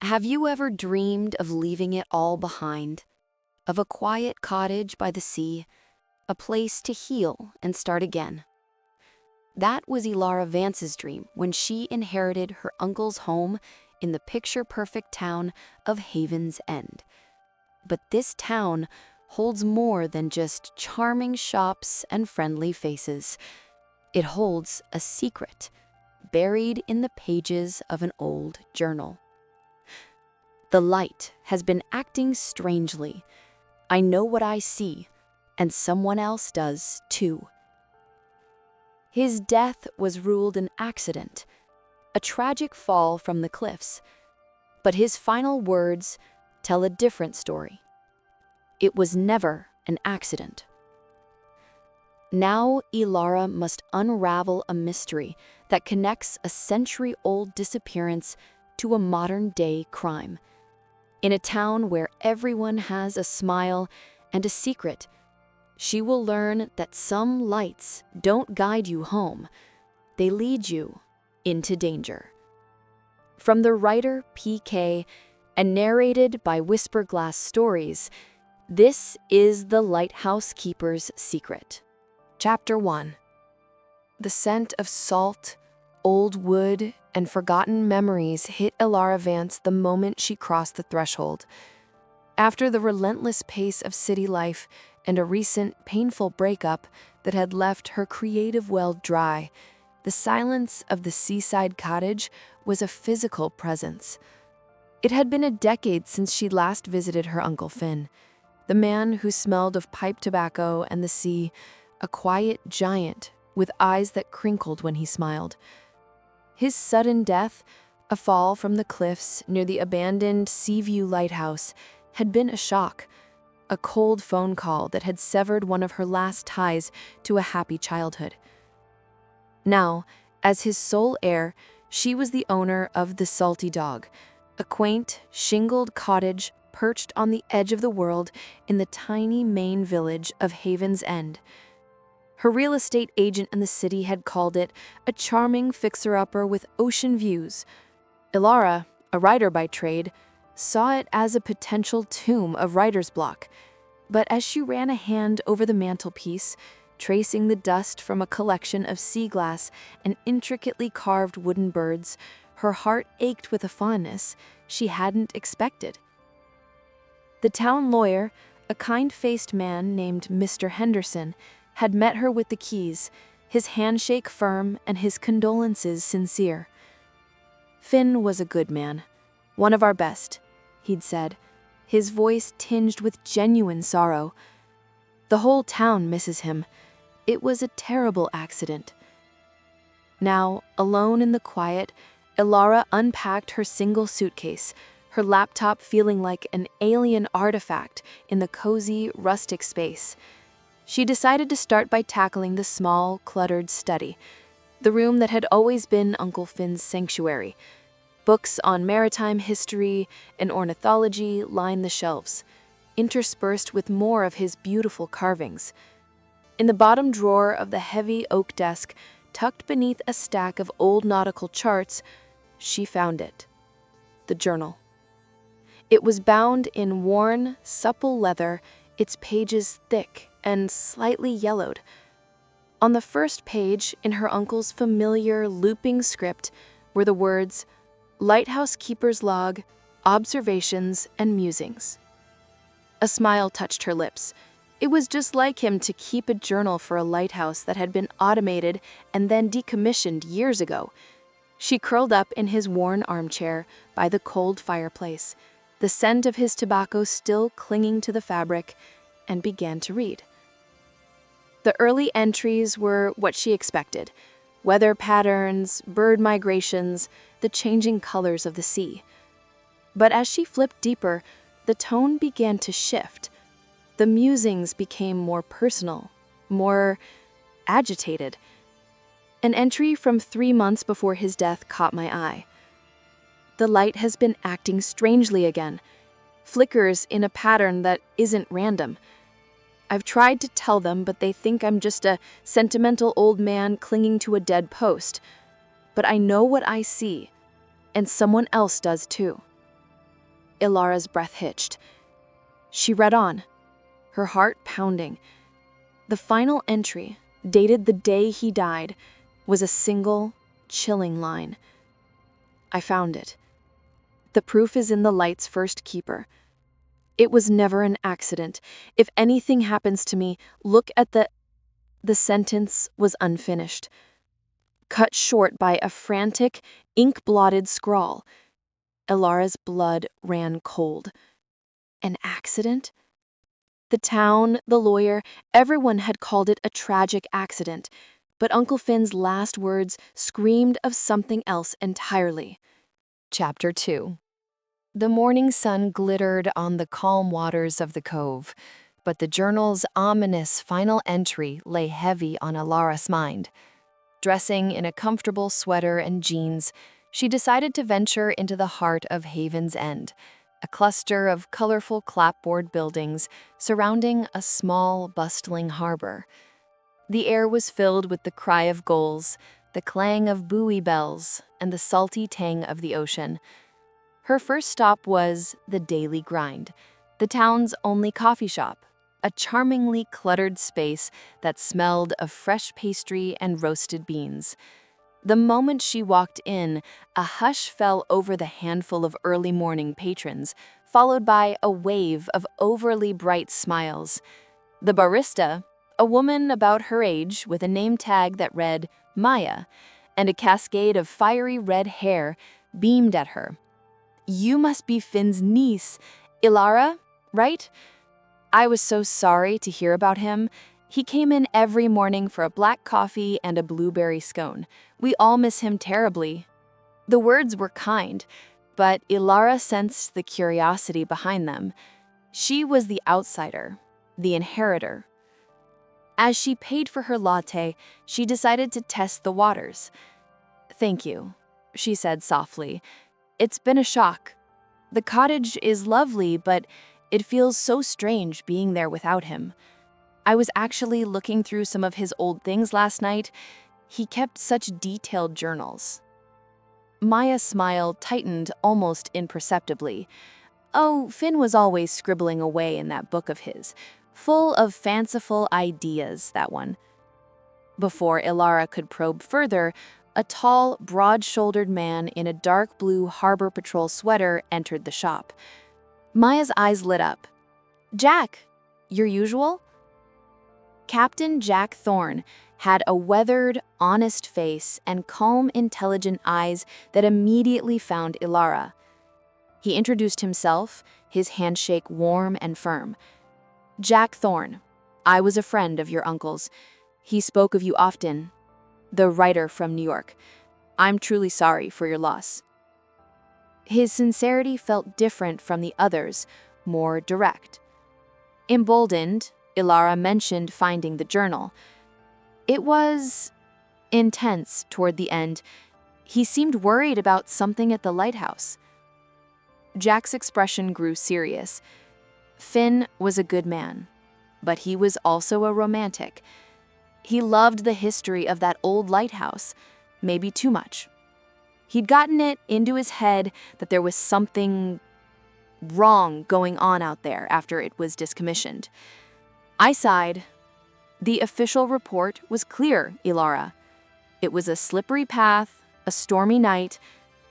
Have you ever dreamed of leaving it all behind? Of a quiet cottage by the sea, a place to heal and start again? That was Elara Vance's dream when she inherited her uncle's home in the picture-perfect town of Haven's End. But this town holds more than just charming shops and friendly faces. It holds a secret, buried in the pages of an old journal. The light has been acting strangely. I know what I see, and someone else does too. His death was ruled an accident, a tragic fall from the cliffs, but his final words tell a different story. It was never an accident. Now Elara must unravel a mystery that connects a century-old disappearance to a modern-day crime. In a town where everyone has a smile and a secret, she will learn that some lights don't guide you home, they lead you into danger. From the writer PK and narrated by Whisper Glass Stories, this is The Lighthouse Keeper's Secret. Chapter 1. The scent of salt, old wood, and forgotten memories hit Elara Vance the moment she crossed the threshold. After the relentless pace of city life and a recent painful breakup that had left her creative well dry, the silence of the Seaside cottage was a physical presence. It had been a decade since she last visited her Uncle Finn, the man who smelled of pipe tobacco and the sea, a quiet giant with eyes that crinkled when he smiled. His sudden death, a fall from the cliffs near the abandoned Seaview Lighthouse, had been a shock, a cold phone call that had severed one of her last ties to a happy childhood. Now, as his sole heir, she was the owner of the Salty Dog, a quaint, shingled cottage perched on the edge of the world in the tiny Maine village of Haven's End. Her real estate agent in the city had called it a charming fixer-upper with ocean views. Elara, a writer by trade, saw it as a potential tomb of writer's block. But as she ran a hand over the mantelpiece, tracing the dust from a collection of sea glass and intricately carved wooden birds, her heart ached with a fondness she hadn't expected. The town lawyer, a kind-faced man named Mr. Henderson, had met her with the keys, his handshake firm and his condolences sincere. "Finn was a good man, one of our best," he'd said, his voice tinged with genuine sorrow. "The whole town misses him. It was a terrible accident." Now, alone in the quiet, Elara unpacked her single suitcase, her laptop feeling like an alien artifact in the cozy, rustic space. She decided to start by tackling the small, cluttered study, the room that had always been Uncle Finn's sanctuary. Books on maritime history and ornithology lined the shelves, interspersed with more of his beautiful carvings. In the bottom drawer of the heavy oak desk, tucked beneath a stack of old nautical charts, she found it: the journal. It was bound in worn, supple leather, its pages thick and slightly yellowed. On the first page, in her uncle's familiar, looping script, were the words, "Lighthouse Keeper's Log, Observations and Musings." A smile touched her lips. It was just like him to keep a journal for a lighthouse that had been automated and then decommissioned years ago. She curled up in his worn armchair by the cold fireplace, the scent of his tobacco still clinging to the fabric, and began to read. The early entries were what she expected: weather patterns, bird migrations, the changing colors of the sea. But as she flipped deeper, the tone began to shift. The musings became more personal, more agitated. An entry from 3 months before his death caught my eye. "The light has been acting strangely again. Flickers in a pattern that isn't random. I've tried to tell them, but they think I'm just a sentimental old man clinging to a dead post. But I know what I see, and someone else does too." Ilara's breath hitched. She read on, her heart pounding. The final entry, dated the day he died, was a single, chilling line. I found it. The proof is in the light's first keeper. It was never an accident. If anything happens to me, look at the sentence was unfinished, cut short by a frantic, ink-blotted scrawl. Ilara's blood ran cold. An accident? The town, the lawyer, everyone had called it a tragic accident, but Uncle Finn's last words screamed of something else entirely. Chapter 2. The morning sun glittered on the calm waters of the cove, but the journal's ominous final entry lay heavy on Ilara's mind. Dressing in a comfortable sweater and jeans, she decided to venture into the heart of Haven's End, a cluster of colorful clapboard buildings surrounding a small, bustling harbor. The air was filled with the cry of gulls, the clang of buoy bells, and the salty tang of the ocean. Her first stop was the Daily Grind, the town's only coffee shop, a charmingly cluttered space that smelled of fresh pastry and roasted beans. The moment she walked in, a hush fell over the handful of early morning patrons, followed by a wave of overly bright smiles. The barista, a woman about her age with a name tag that read Maya, and a cascade of fiery red hair, beamed at her. "You must be Finn's niece, Elara, right? I was so sorry to hear about him. He came in every morning for a black coffee and a blueberry scone. We all miss him terribly." The words were kind, but Elara sensed the curiosity behind them. She was the outsider, the inheritor. As she paid for her latte, she decided to test the waters. "Thank you," she said softly. "It's been a shock. The cottage is lovely, but it feels so strange being there without him. I was actually looking through some of his old things last night. He kept such detailed journals." Maya's smile tightened almost imperceptibly. Oh, Finn was always scribbling away in that book of his, full of fanciful ideas, that one. Before Elara could probe further, a tall, broad-shouldered man in a dark blue Harbor Patrol sweater entered the shop. Maya's eyes lit up. "Jack, your usual?" Captain Jack Thorne had a weathered, honest face and calm, intelligent eyes that immediately found Elara. He introduced himself, his handshake warm and firm. "Jack Thorne, I was a friend of your uncle's. He spoke of you often. The writer from New York. I'm truly sorry for your loss." His sincerity felt different from the others, more direct. Emboldened, Elara mentioned finding the journal. It was intense toward the end. He seemed worried about something at the lighthouse. Jack's expression grew serious. Finn was a good man, but he was also a romantic. He loved the history of that old lighthouse, maybe too much. He'd gotten it into his head that there was something wrong going on out there after it was discommissioned. I sighed. The official report was clear, Elara. It was a slippery path, a stormy night,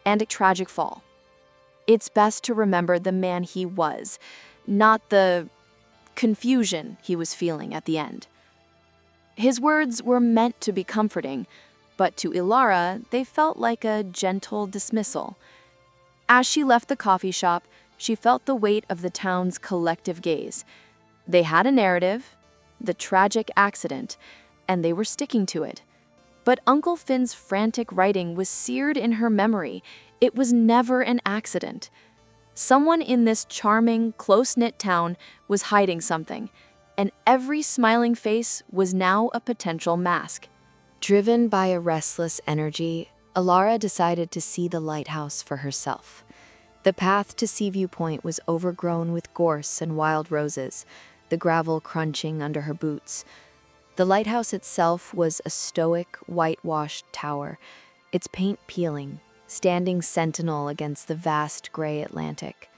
and a tragic fall. It's best to remember the man he was, not the confusion he was feeling at the end. His words were meant to be comforting, but to Elara, they felt like a gentle dismissal. As she left the coffee shop, she felt the weight of the town's collective gaze. They had a narrative, the tragic accident, and they were sticking to it. But Uncle Finn's frantic writing was seared in her memory. It was never an accident. Someone in this charming, close-knit town was hiding something, and every smiling face was now a potential mask. Driven by a restless energy, Elara decided to see the lighthouse for herself. The path to Seaview Point was overgrown with gorse and wild roses, the gravel crunching under her boots. The lighthouse itself was a stoic, whitewashed tower, its paint peeling, standing sentinel against the vast gray Atlantic.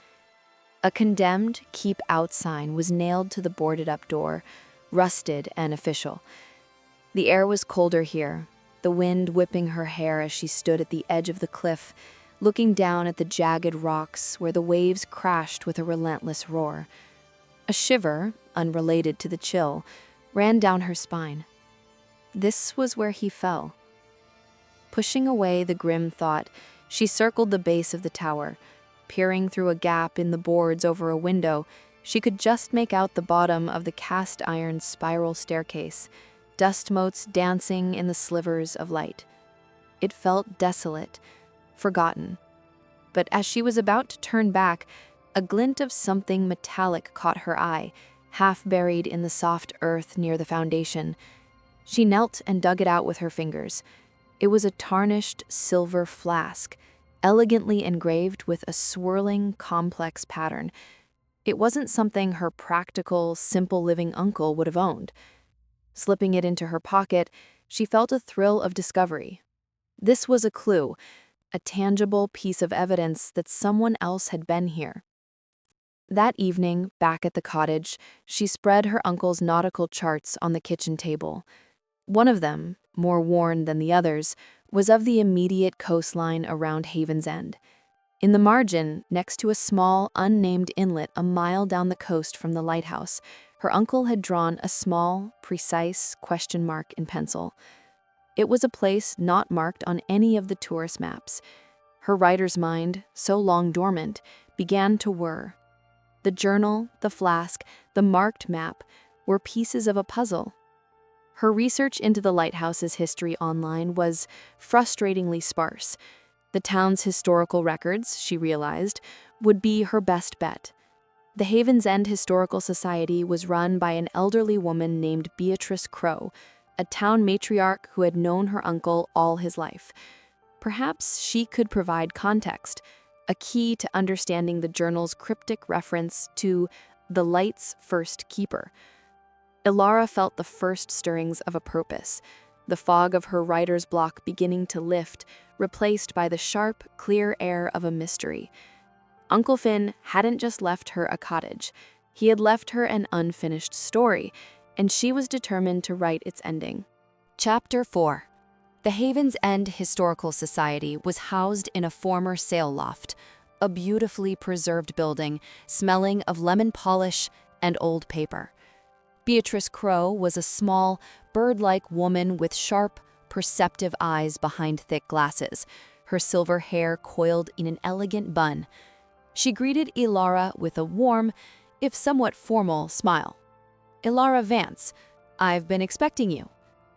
A condemned keep out sign was nailed to the boarded-up door, rusted and official. The air was colder here, the wind whipping her hair as she stood at the edge of the cliff, looking down at the jagged rocks where the waves crashed with a relentless roar. A shiver, unrelated to the chill, ran down her spine. This was where he fell. Pushing away the grim thought, she circled the base of the tower. Peering through a gap in the boards over a window, she could just make out the bottom of the cast-iron spiral staircase, dust motes dancing in the slivers of light. It felt desolate, forgotten. But as she was about to turn back, a glint of something metallic caught her eye, half buried in the soft earth near the foundation. She knelt and dug it out with her fingers. It was a tarnished silver flask, elegantly engraved with a swirling, complex pattern. It wasn't something her practical, simple-living uncle would have owned. Slipping it into her pocket, she felt a thrill of discovery. This was a clue, a tangible piece of evidence that someone else had been here. That evening, back at the cottage, she spread her uncle's nautical charts on the kitchen table. One of them, more worn than the others, was of the immediate coastline around Haven's End. In the margin, next to a small, unnamed inlet a mile down the coast from the lighthouse, her uncle had drawn a small, precise question mark in pencil. It was a place not marked on any of the tourist maps. Her writer's mind, so long dormant, began to whir. The journal, the flask, the marked map were pieces of a puzzle. Her research into the lighthouse's history online was frustratingly sparse. The town's historical records, she realized, would be her best bet. The Haven's End Historical Society was run by an elderly woman named Beatrice Crow, a town matriarch who had known her uncle all his life. Perhaps she could provide context, a key to understanding the journal's cryptic reference to the light's first keeper. Elara felt the first stirrings of a purpose, the fog of her writer's block beginning to lift, replaced by the sharp, clear air of a mystery. Uncle Finn hadn't just left her a cottage. He had left her an unfinished story, and she was determined to write its ending. Chapter 4. The Haven's End Historical Society was housed in a former sail loft, a beautifully preserved building smelling of lemon polish and old paper. Beatrice Crow was a small, bird-like woman with sharp, perceptive eyes behind thick glasses, her silver hair coiled in an elegant bun. She greeted Elara with a warm, if somewhat formal, smile. "Elara Vance, I've been expecting you.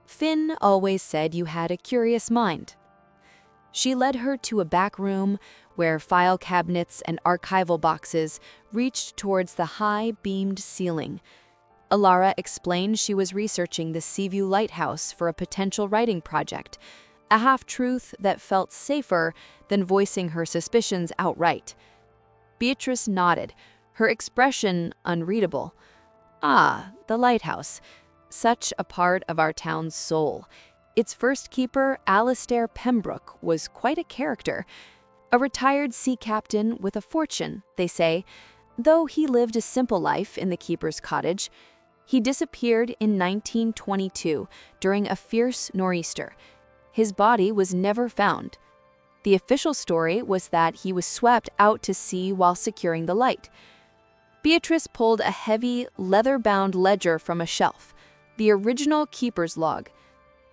Finn always said you had a curious mind." She led her to a back room where file cabinets and archival boxes reached towards the high, beamed ceiling. Elara explained she was researching the Seaview Lighthouse for a potential writing project, a half-truth that felt safer than voicing her suspicions outright. Beatrice nodded, her expression unreadable. "Ah, the lighthouse. Such a part of our town's soul. Its first keeper, Alistair Pembroke, was quite a character. A retired sea captain with a fortune, they say, though he lived a simple life in the keeper's cottage. He disappeared in 1922 during a fierce nor'easter. His body was never found. The official story was that he was swept out to sea while securing the light." Beatrice pulled a heavy, leather-bound ledger from a shelf, the original keeper's log.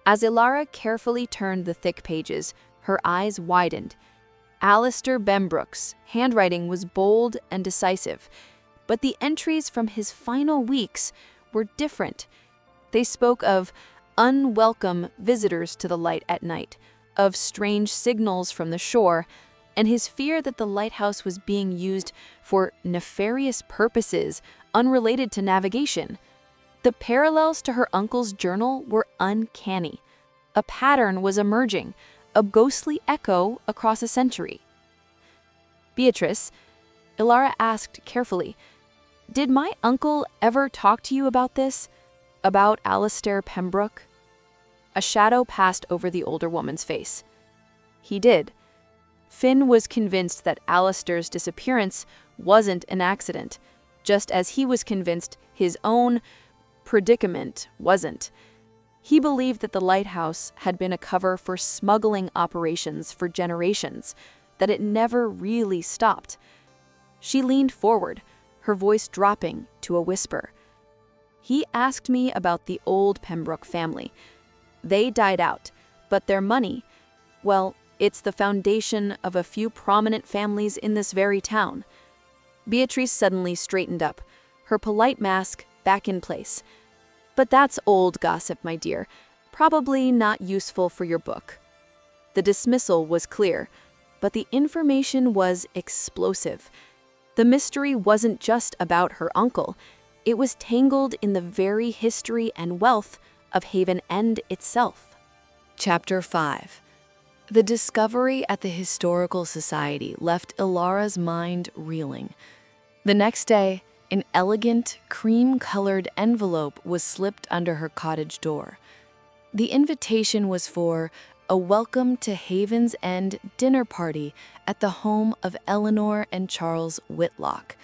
As Elara carefully turned the thick pages, her eyes widened. Alistair Pembroke's handwriting was bold and decisive, but the entries from his final weeks were different. They spoke of unwelcome visitors to the light at night, of strange signals from the shore, and his fear that the lighthouse was being used for nefarious purposes unrelated to navigation. The parallels to her uncle's journal were uncanny. A pattern was emerging, a ghostly echo across a century. "Beatrice," Elara asked carefully, "did my uncle ever talk to you about this? About Alistair Pembroke?" A shadow passed over the older woman's face. "He did. Finn was convinced that Alistair's disappearance wasn't an accident, just as he was convinced his own predicament wasn't. He believed that the lighthouse had been a cover for smuggling operations for generations, that it never really stopped. She leaned forward, her voice dropping to a whisper. He asked me about the old Pembroke family. They died out, but their money, well, it's the foundation of a few prominent families in this very town. Beatrice suddenly straightened up, her polite mask back in place. But that's old gossip, my dear. Probably not useful for your book. The dismissal was clear, but the information was explosive. The mystery wasn't just about her uncle. It was tangled in the very history and wealth of Haven End itself. Chapter 5. The discovery at the Historical Society left Elara's mind reeling. The next day, an elegant, cream-colored envelope was slipped under her cottage door. The invitation was for a welcome to Haven's End dinner party at the home of Eleanor and Charles Whitlock.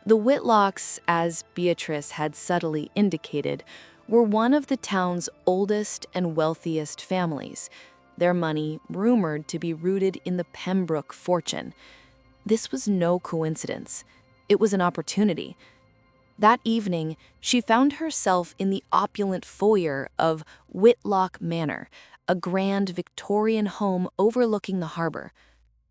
The Whitlocks, as Beatrice had subtly indicated, were one of the town's oldest and wealthiest families, their money rumored to be rooted in the Pembroke fortune. This was no coincidence. It was an opportunity. That evening, she found herself in the opulent foyer of Whitlock Manor, a grand Victorian home overlooking the harbor.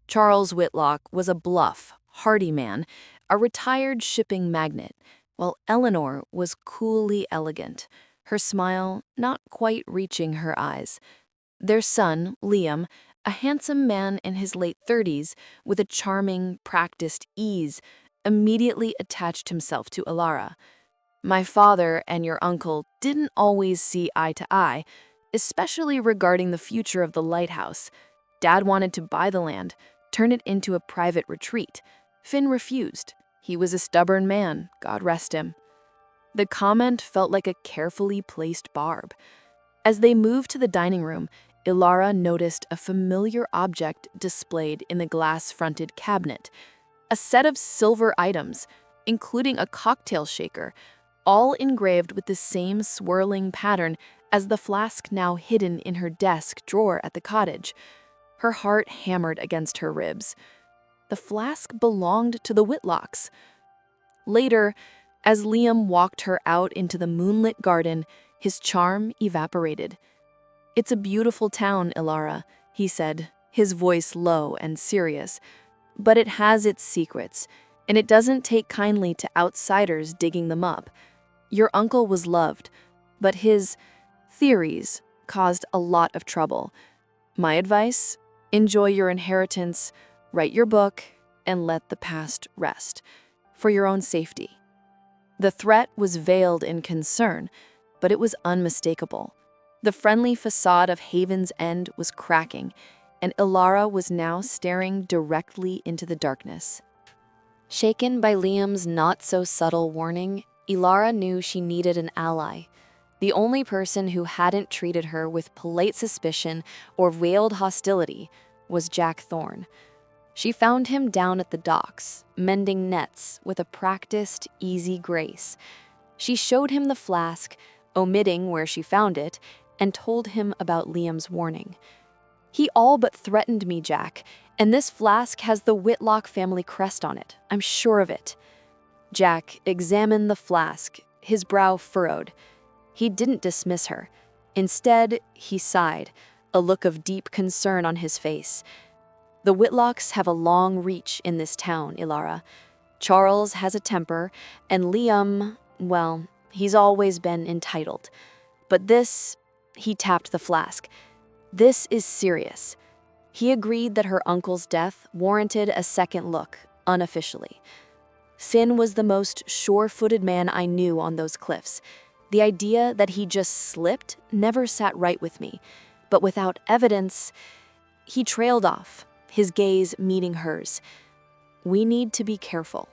Charles Whitlock was a bluff, hearty man, a retired shipping magnate, while Eleanor was coolly elegant, her smile not quite reaching her eyes. Their son, Liam, a handsome man in his late 30s with a charming, practiced ease, immediately attached himself to Elara. My father and your uncle didn't always see eye to eye, especially regarding the future of the lighthouse. Dad wanted to buy the land, turn it into a private retreat. Finn refused. He was a stubborn man, God rest him. The comment felt like a carefully placed barb. As they moved to the dining room, Elara noticed a familiar object displayed in the glass-fronted cabinet. A set of silver items, including a cocktail shaker, all engraved with the same swirling pattern as the flask now hidden in her desk drawer at the cottage. Her heart hammered against her ribs. The flask belonged to the Whitlocks. Later, as Liam walked her out into the moonlit garden, his charm evaporated. "It's a beautiful town, Elara," he said, his voice low and serious. "But it has its secrets, and it doesn't take kindly to outsiders digging them up. Your uncle was loved, but his theories caused a lot of trouble. My advice? Enjoy your inheritance, write your book, and let the past rest, for your own safety." The threat was veiled in concern, but it was unmistakable. The friendly facade of Haven's End was cracking, and Elara was now staring directly into the darkness. Shaken by Liam's not-so-subtle warning, Elara knew she needed an ally. The only person who hadn't treated her with polite suspicion or veiled hostility was Jack Thorne. She found him down at the docks, mending nets with a practiced, easy grace. She showed him the flask, omitting where she found it, and told him about Liam's warning. "He all but threatened me, Jack, and this flask has the Whitlock family crest on it. I'm sure of it." Jack examined the flask, his brow furrowed. He didn't dismiss her. Instead, he sighed, a look of deep concern on his face. "The Whitlocks have a long reach in this town, Elara. Charles has a temper, and Liam, well, he's always been entitled. But this," he tapped the flask, "this is serious." He agreed that her uncle's death warranted a second look, unofficially. Finn was the most sure-footed man I knew on those cliffs. The idea that he just slipped never sat right with me, but without evidence, he trailed off, his gaze meeting hers. "We need to be careful.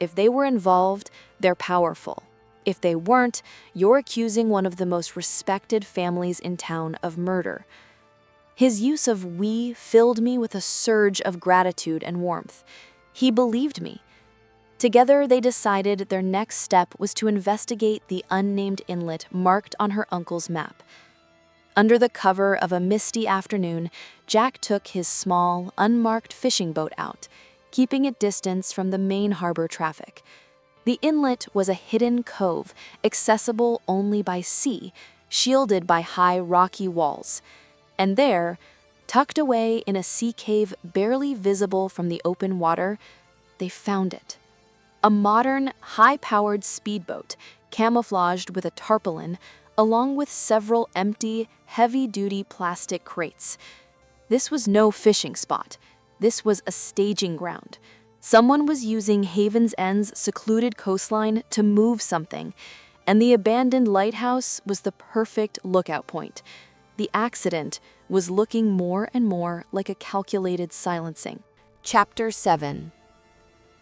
If they were involved, they're powerful. If they weren't, you're accusing one of the most respected families in town of murder." His use of "we" filled me with a surge of gratitude and warmth. He believed me. Together, they decided their next step was to investigate the unnamed inlet marked on her uncle's map. Under the cover of a misty afternoon, Jack took his small, unmarked fishing boat out, keeping it distant from the Maine harbor traffic. The inlet was a hidden cove, accessible only by sea, shielded by high rocky walls. And there, tucked away in a sea cave barely visible from the open water, they found it. A modern, high-powered speedboat, camouflaged with a tarpaulin, along with several empty, heavy-duty plastic crates. This was no fishing spot. This was a staging ground. Someone was using Haven's End's secluded coastline to move something, and the abandoned lighthouse was the perfect lookout point. The accident was looking more and more like a calculated silencing. Chapter 7.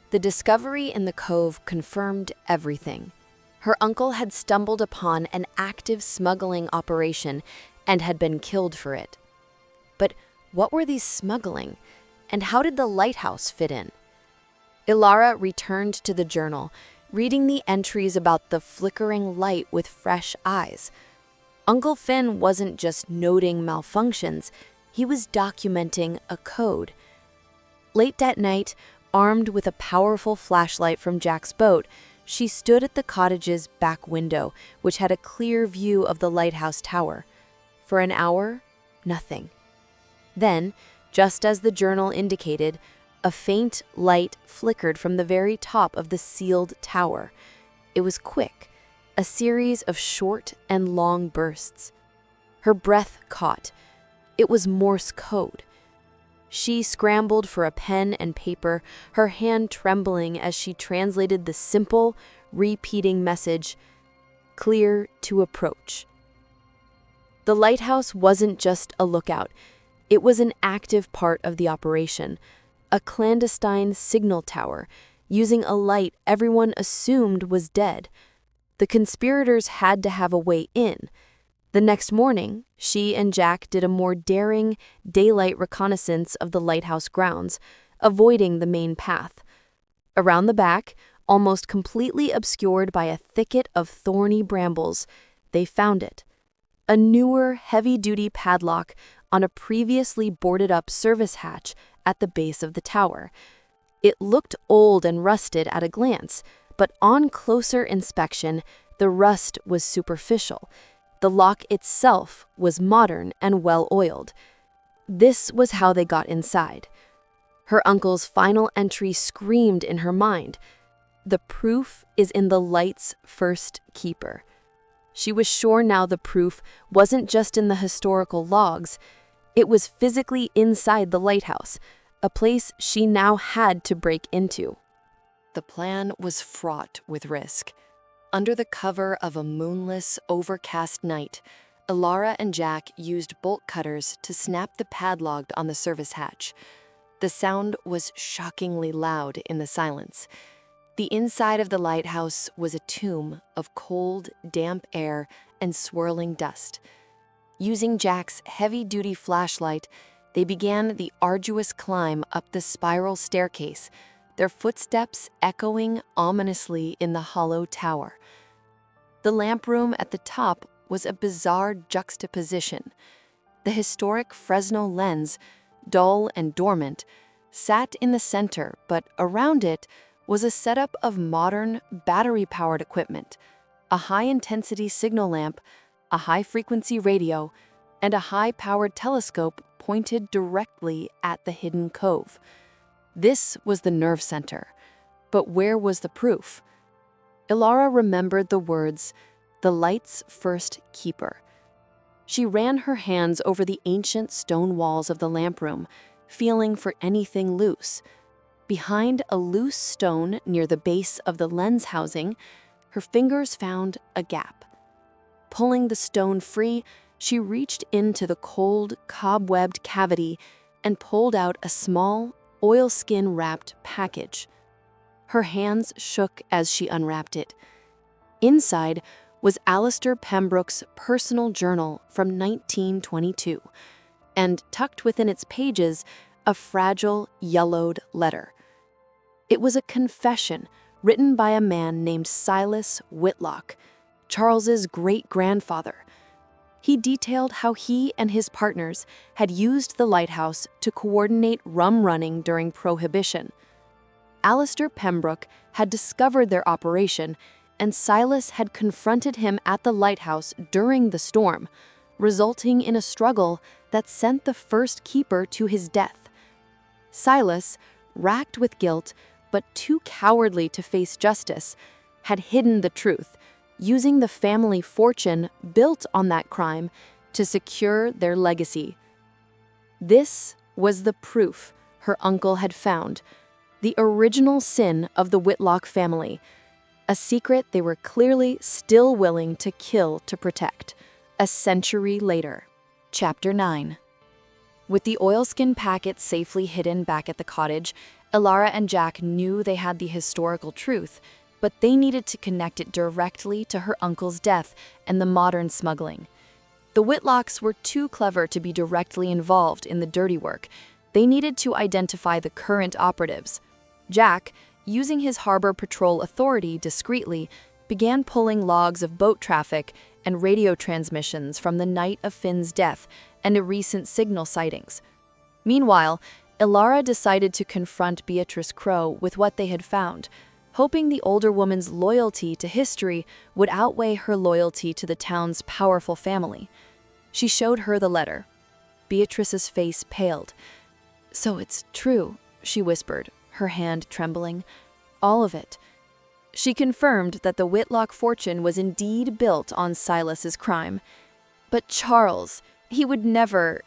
The discovery in the cove confirmed everything. Her uncle had stumbled upon an active smuggling operation and had been killed for it. But what were these smuggling, and how did the lighthouse fit in? Elara returned to the journal, reading the entries about the flickering light with fresh eyes. Uncle Finn wasn't just noting malfunctions, he was documenting a code. Late that night, armed with a powerful flashlight from Jack's boat, she stood at the cottage's back window, which had a clear view of the lighthouse tower. For an hour, nothing. Then, just as the journal indicated, a faint light flickered from the very top of the sealed tower. It was quick, a series of short and long bursts. Her breath caught. It was Morse code. She scrambled for a pen and paper, her hand trembling as she translated the simple, repeating message, "Clear to approach." The lighthouse wasn't just a lookout. It was an active part of the operation, a clandestine signal tower, using a light everyone assumed was dead. The conspirators had to have a way in. The next morning, she and Jack did a more daring, daylight reconnaissance of the lighthouse grounds, avoiding the main path. Around the back, almost completely obscured by a thicket of thorny brambles, they found it. A newer, heavy-duty padlock on a previously boarded-up service hatch at the base of the tower. It looked old and rusted at a glance, but on closer inspection, the rust was superficial. The lock itself was modern and well-oiled. This was how they got inside. Her uncle's final entry screamed in her mind. The proof is in the light's first keeper. She was sure now the proof wasn't just in the historical logs. It was physically inside the lighthouse, a place she now had to break into. The plan was fraught with risk. Under the cover of a moonless, overcast night, Elara and Jack used bolt cutters to snap the padlock on the service hatch. The sound was shockingly loud in the silence. The inside of the lighthouse was a tomb of cold, damp air and swirling dust. Using Jack's heavy-duty flashlight, they began the arduous climb up the spiral staircase, their footsteps echoing ominously in the hollow tower. The lamp room at the top was a bizarre juxtaposition. The historic Fresnel lens, dull and dormant, sat in the center, but around it was a setup of modern, battery-powered equipment, a high-intensity signal lamp, a high-frequency radio, and a high-powered telescope pointed directly at the hidden cove. This was the nerve center. But where was the proof? Elara remembered the words, "the light's first keeper." She ran her hands over the ancient stone walls of the lamp room, feeling for anything loose. Behind a loose stone near the base of the lens housing, her fingers found a gap. Pulling the stone free, she reached into the cold, cobwebbed cavity and pulled out a small, oilskin-wrapped package. Her hands shook as she unwrapped it. Inside was Alistair Pembroke's personal journal from 1922. and tucked within its pages, a fragile, yellowed letter. It was a confession written by a man named Silas Whitlock, Charles's great-grandfather. He detailed how he and his partners had used the lighthouse to coordinate rum running during Prohibition. Alistair Pembroke had discovered their operation, and Silas had confronted him at the lighthouse during the storm, resulting in a struggle that sent the first keeper to his death. Silas, racked with guilt but too cowardly to face justice, had hidden the truth, using the family fortune built on that crime to secure their legacy. This was the proof her uncle had found, the original sin of the Whitlock family, a secret they were clearly still willing to kill to protect, a century later. Chapter 9. With the oilskin packet safely hidden back at the cottage, Elara and Jack knew they had the historical truth, but they needed to connect it directly to her uncle's death and the modern smuggling. The Whitlocks were too clever to be directly involved in the dirty work. They needed to identify the current operatives. Jack, using his harbor patrol authority discreetly, began pulling logs of boat traffic and radio transmissions from the night of Finn's death and recent signal sightings. Meanwhile, Elara decided to confront Beatrice Crowe with what they had found, hoping the older woman's loyalty to history would outweigh her loyalty to the town's powerful family. She showed her the letter. Beatrice's face paled. "So it's true," she whispered, her hand trembling. "All of it." She confirmed that the Whitlock fortune was indeed built on Silas's crime. "But Charles, he would never—"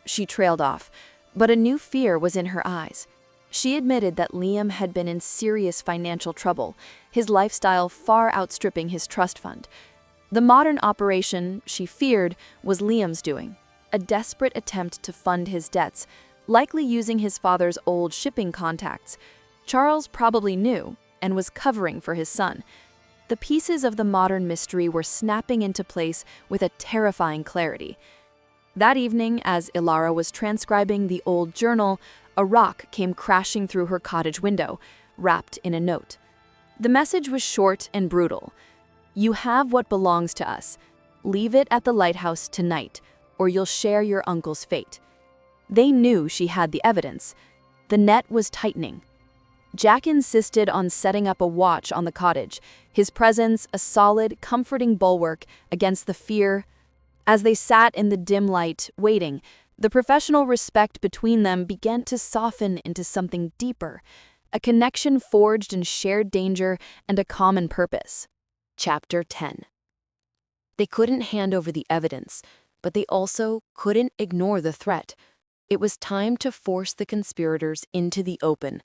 She trailed off, but a new fear was in her eyes. She admitted that Liam had been in serious financial trouble, his lifestyle far outstripping his trust fund. The modern operation, she feared, was Liam's doing, a desperate attempt to fund his debts, likely using his father's old shipping contacts. Charles probably knew and was covering for his son. The pieces of the modern mystery were snapping into place with a terrifying clarity. That evening, as Elara was transcribing the old journal, a rock came crashing through her cottage window, wrapped in a note. The message was short and brutal. "You have what belongs to us. Leave it at the lighthouse tonight, or you'll share your uncle's fate." They knew she had the evidence. The net was tightening. Jack insisted on setting up a watch on the cottage, his presence a solid, comforting bulwark against the fear. As they sat in the dim light, waiting, the professional respect between them began to soften into something deeper, a connection forged in shared danger and a common purpose. Chapter 10. They couldn't hand over the evidence, but they also couldn't ignore the threat. It was time to force the conspirators into the open.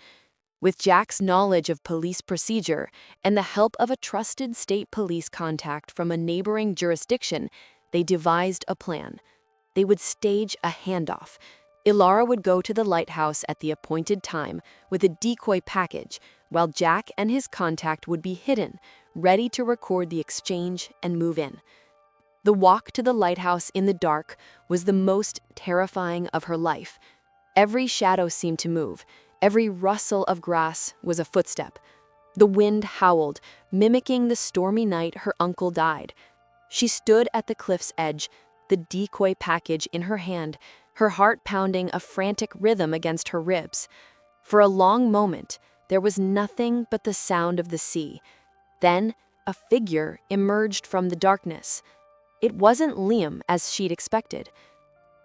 With Jack's knowledge of police procedure and the help of a trusted state police contact from a neighboring jurisdiction, they devised a plan. They would stage a handoff. Elara would go to the lighthouse at the appointed time with a decoy package, while Jack and his contact would be hidden, ready to record the exchange and move in. The walk to the lighthouse in the dark was the most terrifying of her life. Every shadow seemed to move. Every rustle of grass was a footstep. The wind howled, mimicking the stormy night her uncle died. She stood at the cliff's edge, the decoy package in her hand, her heart pounding a frantic rhythm against her ribs. For a long moment, there was nothing but the sound of the sea. Then, a figure emerged from the darkness. It wasn't Liam as she'd expected.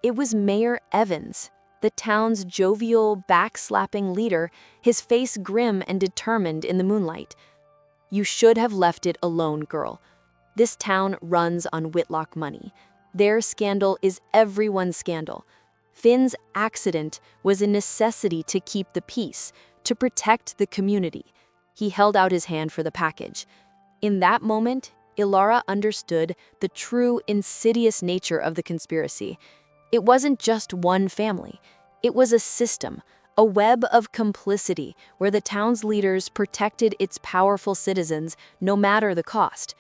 It was Mayor Evans, the town's jovial, backslapping leader, his face grim and determined in the moonlight. "You should have left it alone, girl. This town runs on Whitlock money. Their scandal is everyone's scandal. Finn's accident was a necessity to keep the peace, to protect the community." He held out his hand for the package. In that moment, Elara understood the true insidious nature of the conspiracy. It wasn't just one family. It was a system, a web of complicity where the town's leaders protected its powerful citizens no matter the cost.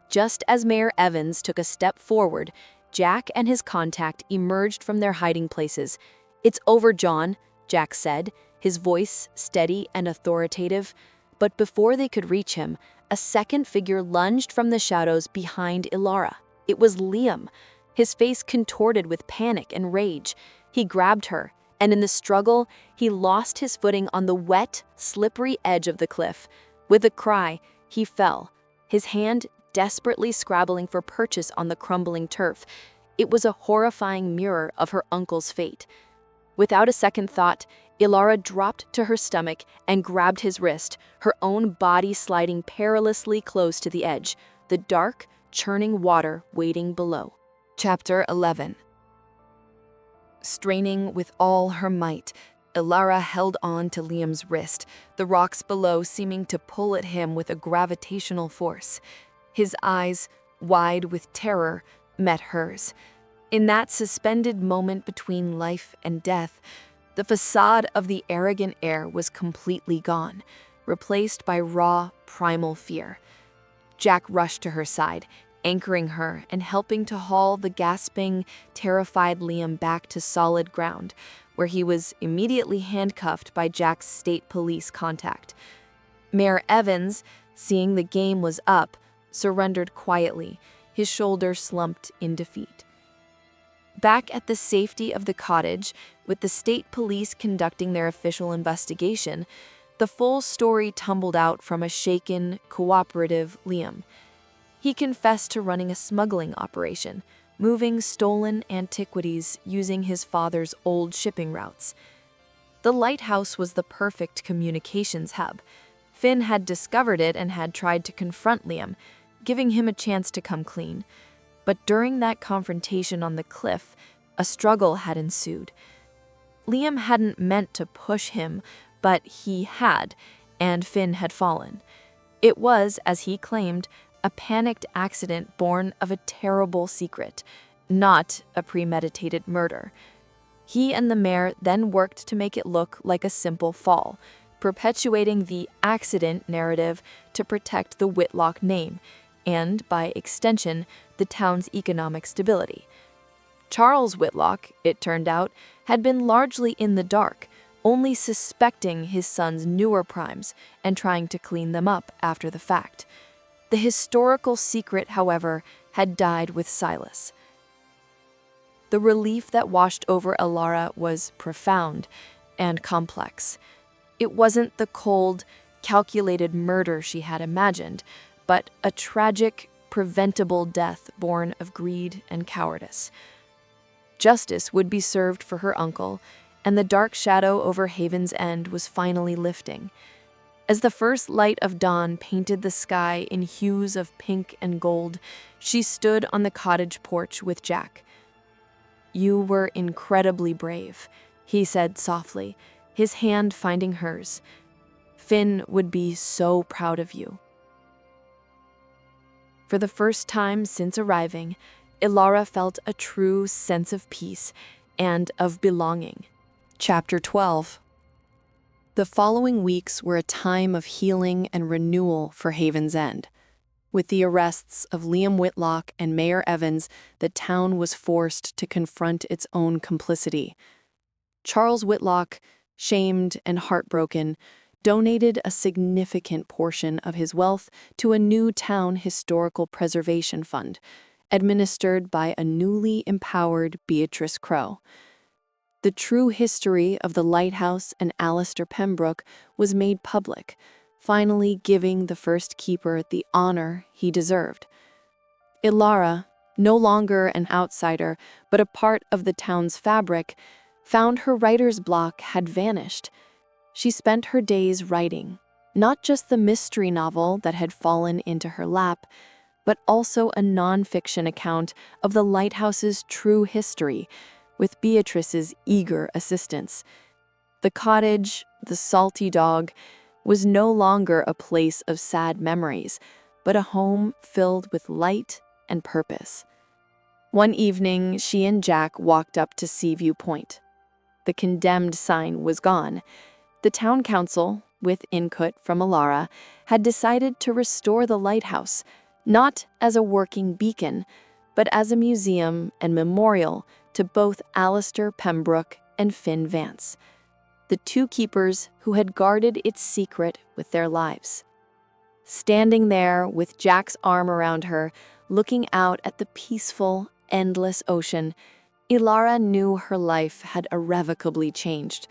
Just as Mayor Evans took a step forward, Jack and his contact emerged from their hiding places. "It's over, John," Jack said, his voice steady and authoritative. But before they could reach him, a second figure lunged from the shadows behind Elara. It was Liam, his face contorted with panic and rage. He grabbed her, and in the struggle, he lost his footing on the wet, slippery edge of the cliff. With a cry, he fell, his hand desperately scrabbling for purchase on the crumbling turf. It was a horrifying mirror of her uncle's fate. Without a second thought, Elara dropped to her stomach and grabbed his wrist, her own body sliding perilously close to the edge, the dark, churning water waiting below. Chapter 11. Straining with all her might, Elara held on to Liam's wrist, the rocks below seeming to pull at him with a gravitational force. His eyes, wide with terror, met hers. In that suspended moment between life and death, the facade of the arrogant air was completely gone, replaced by raw, primal fear. Jack rushed to her side, anchoring her and helping to haul the gasping, terrified Liam back to solid ground, where he was immediately handcuffed by Jack's state police contact. Mayor Evans, seeing the game was up, surrendered quietly, his shoulders slumped in defeat. Back at the safety of the cottage, with the state police conducting their official investigation, the full story tumbled out from a shaken, cooperative Liam. He confessed to running a smuggling operation, moving stolen antiquities using his father's old shipping routes. The lighthouse was the perfect communications hub. Finn had discovered it and had tried to confront Liam, giving him a chance to come clean. But during that confrontation on the cliff, a struggle had ensued. Liam hadn't meant to push him, but he had, and Finn had fallen. It was, as he claimed, a panicked accident born of a terrible secret, not a premeditated murder. He and the mayor then worked to make it look like a simple fall, perpetuating the accident narrative to protect the Whitlock name, and, by extension, the town's economic stability. Charles Whitlock, it turned out, had been largely in the dark, only suspecting his son's newer crimes and trying to clean them up after the fact. The historical secret, however, had died with Silas. The relief that washed over Elara was profound and complex. It wasn't the cold, calculated murder she had imagined, but a tragic, preventable death born of greed and cowardice. Justice would be served for her uncle, and the dark shadow over Haven's End was finally lifting. As the first light of dawn painted the sky in hues of pink and gold, she stood on the cottage porch with Jack. "You were incredibly brave," he said softly, his hand finding hers. "Finn would be so proud of you." For the first time since arriving, Elara felt a true sense of peace and of belonging. Chapter 12. The following weeks were a time of healing and renewal for Haven's End. With the arrests of Liam Whitlock and Mayor Evans, the town was forced to confront its own complicity. Charles Whitlock, shamed and heartbroken, donated a significant portion of his wealth to a new town historical preservation fund, administered by a newly empowered Beatrice Crowe. The true history of the Lighthouse and Alistair Pembroke was made public, finally giving the first keeper the honor he deserved. Elara, no longer an outsider but a part of the town's fabric, found her writer's block had vanished. She spent her days writing, not just the mystery novel that had fallen into her lap, but also a non-fiction account of the lighthouse's true history, with Beatrice's eager assistance. The cottage, the salty dog, was no longer a place of sad memories, but a home filled with light and purpose. One evening, she and Jack walked up to Seaview Point. The condemned sign was gone. The town council, with input from Elara, had decided to restore the lighthouse, not as a working beacon, but as a museum and memorial to both Alistair Pembroke and Finn Vance, the two keepers who had guarded its secret with their lives. Standing there with Jack's arm around her, looking out at the peaceful, endless ocean, Elara knew her life had irrevocably changed.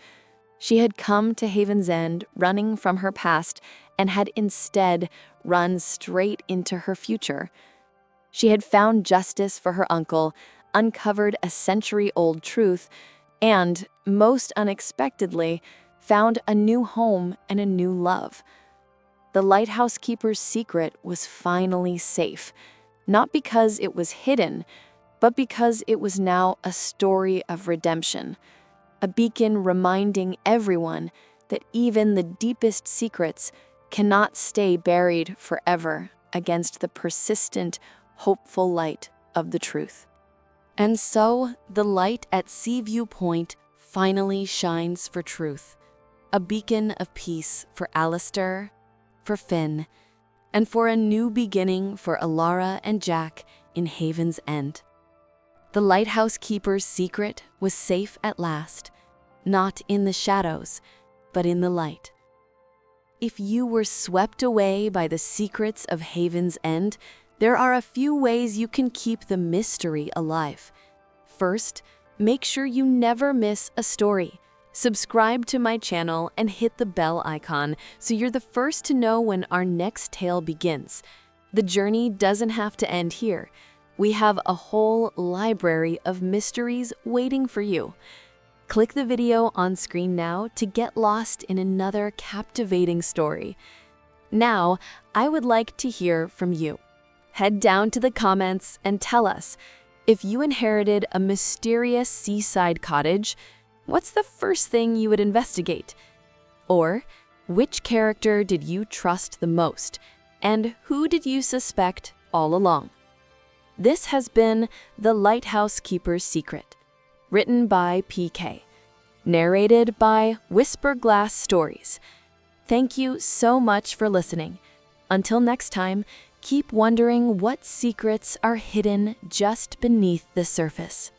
She had come to Haven's End running from her past and had instead run straight into her future. She had found justice for her uncle, uncovered a century-old truth, and, most unexpectedly, found a new home and a new love. The lighthouse keeper's secret was finally safe, not because it was hidden, but because it was now a story of redemption, a beacon reminding everyone that even the deepest secrets cannot stay buried forever against the persistent, hopeful light of the truth. And so, the light at Seaview Point finally shines for truth, a beacon of peace for Alistair, for Finn, and for a new beginning for Elara and Jack in Haven's End. The lighthouse keeper's secret was safe at last, not in the shadows, but in the light. If you were swept away by the secrets of Haven's End, there are a few ways you can keep the mystery alive. First, make sure you never miss a story. Subscribe to my channel and hit the bell icon so you're the first to know when our next tale begins. The journey doesn't have to end here. We have a whole library of mysteries waiting for you. Click the video on screen now to get lost in another captivating story. Now, I would like to hear from you. Head down to the comments and tell us, if you inherited a mysterious seaside cottage, what's the first thing you would investigate? Or, which character did you trust the most, and who did you suspect all along? This has been The Lighthouse Keeper's Secret, written by PK, narrated by Whisper Glass Stories. Thank you so much for listening. Until next time, keep wondering what secrets are hidden just beneath the surface.